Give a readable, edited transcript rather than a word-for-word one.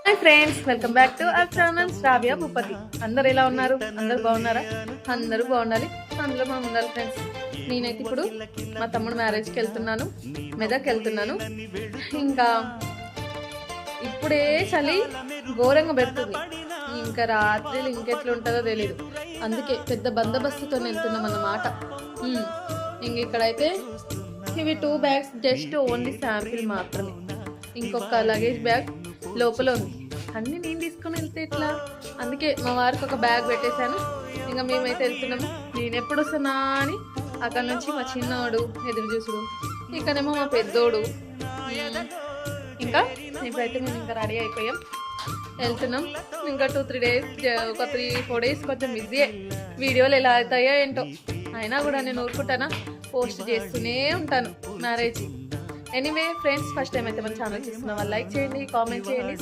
Hi friends, welcome back to our channel Sravya Bhupathi. అందరు ఎలా ఉన్నారు? అందరు బాగున్నారా? అందరూ బాగుండాలి, అందులో మనం ఉండాలి ఫ్రెండ్స్. నేనైతే ఇప్పుడు మా తమ్ముడు మ్యారేజ్కి వెళ్తున్నాను, మెదక్ వెళ్తున్నాను. ఇంకా ఇప్పుడే చలి ఘోరంగా పెడుతుంది, ఇంకా రాత్రిలు ఇంకెట్లా ఉంటుందో తెలియదు. అందుకే పెద్ద బందోబస్తుతో వెళ్తున్నాం అన్నమాట. ఇంక ఇక్కడైతే ఇవి 2 బ్యాగ్స్, జస్ట్ ఓన్లీ శాంపిల్ మాత్రమే. ఇంకొక లగేజ్ బ్యాగ్ లోపల ఉంది. అన్నీ నేను తీసుకొని వెళ్తే ఎట్లా, అందుకే మా వారికి ఒక బ్యాగ్ పెట్టేశాను. ఇంకా మేమైతే వెళ్తున్నాము. నేను ఎప్పుడు వస్తున్నా అని అక్కడ నుంచి మా చిన్నవాడు ఎదురు చూసుడు, ఇక్కడేమో మా పెద్దోడు. ఇంకా ఇప్పుడైతే మేము ఇంకా రెడీ అయిపోయాం, వెళ్తున్నాం. ఇంకా 2-3 డేస్, ఒక 3-4 డేస్ కొంచెం బిజీ. వీడియోలు ఎలా అవుతాయో ఏంటో, అయినా కూడా నేను ఊరుకుంటానా, పోస్ట్ చేస్తూనే ఉంటాను marriage. Anyway friends, first time అయితే మన ఛానల్ చూస్తున్న వాళ్ళు లైక్ చేయండి, కామెంట్ చేయండి,